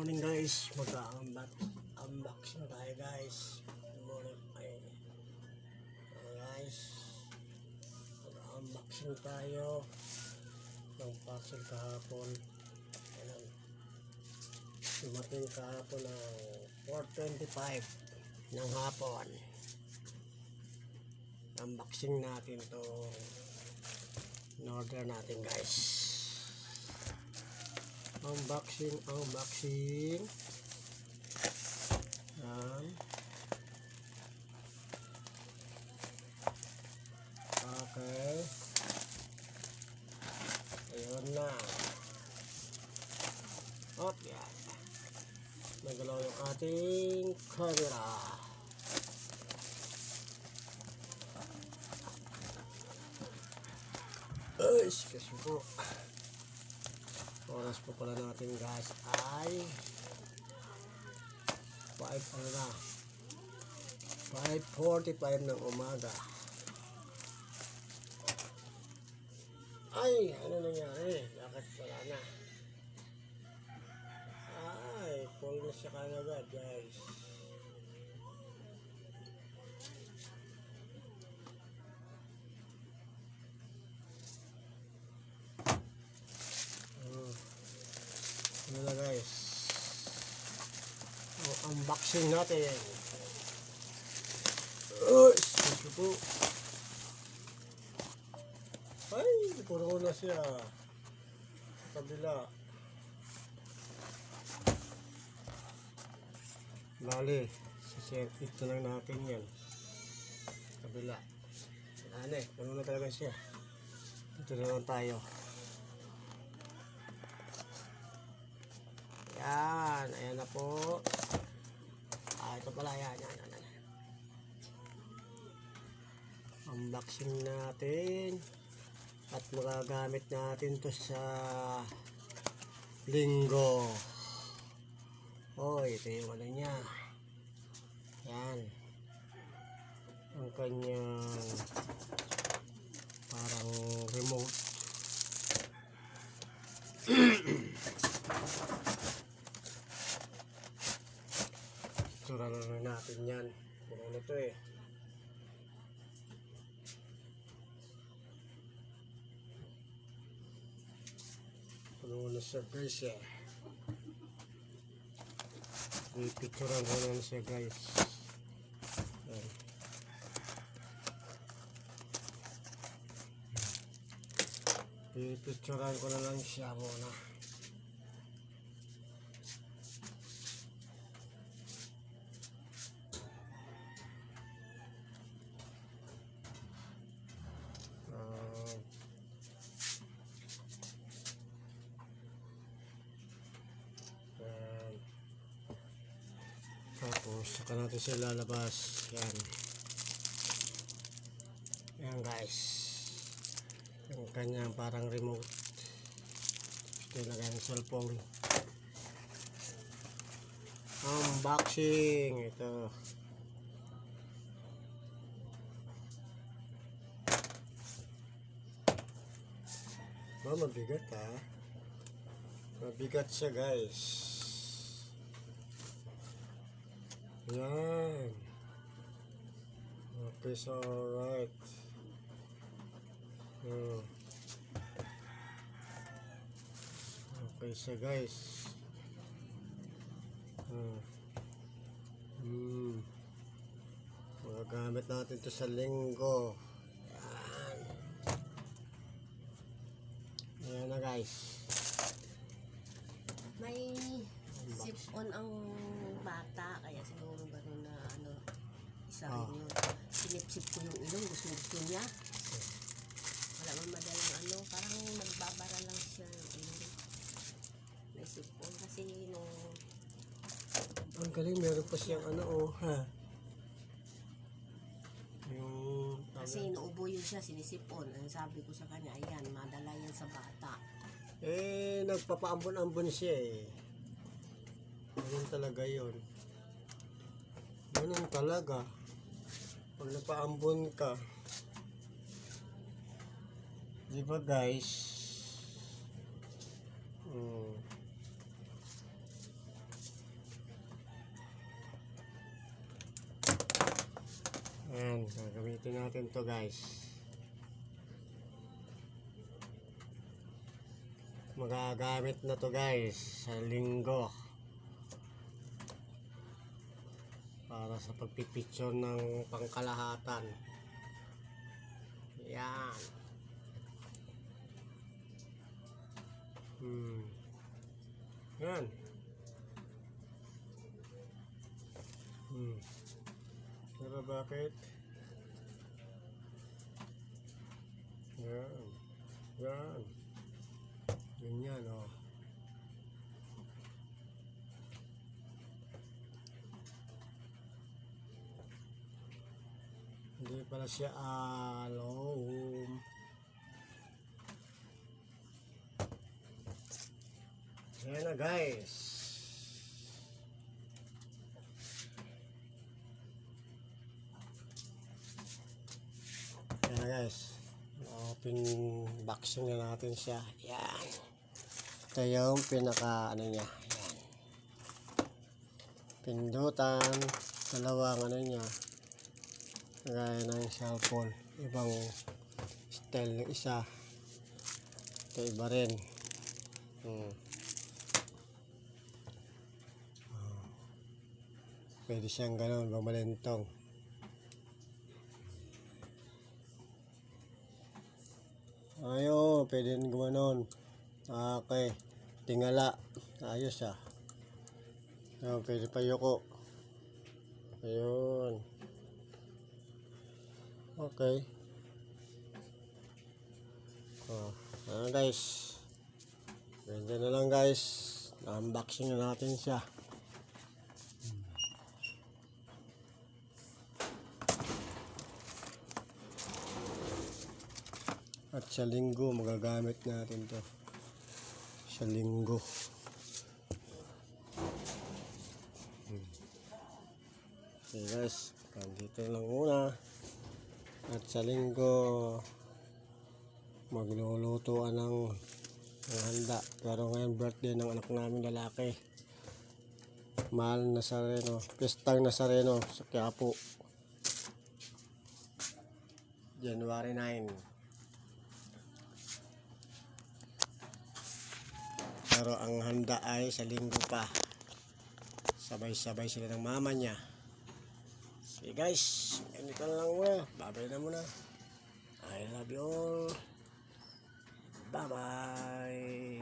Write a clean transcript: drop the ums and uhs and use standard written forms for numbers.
morning guys, mag-unboxing tayo guys. Good morning guys, mag-unboxing tayo ng parcel kahapon. Ayan, dumating kahapon ng 4:25 ng hapon. Unboxing natin to in-order natin guys. Unboxing yan. Okay, ayun na. Yan, nagalaw yung ating camera. Excuse po. Oras po pala natin guys ay 5:45 ng umaga. Ay, ano nangyari? Bakit wala na? Ay, full na siya kagad guys. Ano na guys, unboxing natin. Sige po. Ay, puro na siya sa kabila. Bali, ito lang natin yan kabila. Puno na talaga siya. Ito na lang tayo. Yan, ayan na po. Ito pala, yan. Unboxing natin. At magagamit natin to sa linggo. Ito yung ano niya. Yan. Ang kanyang parang remote. Sura na natin yan. Puno na to eh. Puno na siya guys eh. Pipicturan ko na siya guys. Ayan. Pipicturan ko na lang siya muna. Tapos saka natin siya lalabas. Yan guys, yung kanyang parang remote. Ito yung lagay ng cellphone. Unboxing ito. Mabigat ha. Mabigat siya guys. Yan. Okay, so alright. Okay siya guys. Magagamit natin to sa linggo. Yan na guys. May sip-on ang bata, kaya siguro gano'n na isa rin yun. Sinip-sip ko yung ilong, gusto niya. Wala man madalang parang nagbabara lang siya yung ilong. May sip-on kasi nung... Ang galing, meron pa siyang Kasi inuubo yun siya, sinisip-on. Ang sabi ko sa kanya, ayan, madala yan sa bata. Nagpapaambon-ambon siya eh. Ganun talaga yun. Ganun talaga. Pag nagpaambon ka, di ba guys? Ayan, gagamitin natin to guys. Magagamit na to guys sa linggo. Para sa pagpipicture ng pangkalahatan. Yan. Yan. Pero bakit? Yan. Yan. Ganyan, oh. Hindi pala siya alum. Yan na guys. Yan na guys. Open boxing na natin siya. Yan. Ito yung pinaka ano niya. Yan. Pindutan. Dalawang ano niya. Gaya ng cellphone. Ibang style ng isa. Ito iba rin. Pwede siyang gano'n, bumalentong. Ayo, pwede rin gumanon. Okay. Tingala. Ayos ah. Ayo, pwede pa yuko. Ayun. Okay. Ano guys. Ganyan na lang guys. Na-unboxing na natin siya. At sa linggo magagamit natin to. Sa linggo. Okay guys, dito lang muna. At sa linggo maglulutuan ng handa. Pero ngayon birthday ng anak namin lalaki. Mahal Nazareno, Pistang Nazareno sa Quiapo. January 9. Pero ang handa ay sa linggo pa. Sabay-sabay sila ng mama niya. Sige guys, ganito na lang muna. Babay na muna. I love you all. Bye-bye.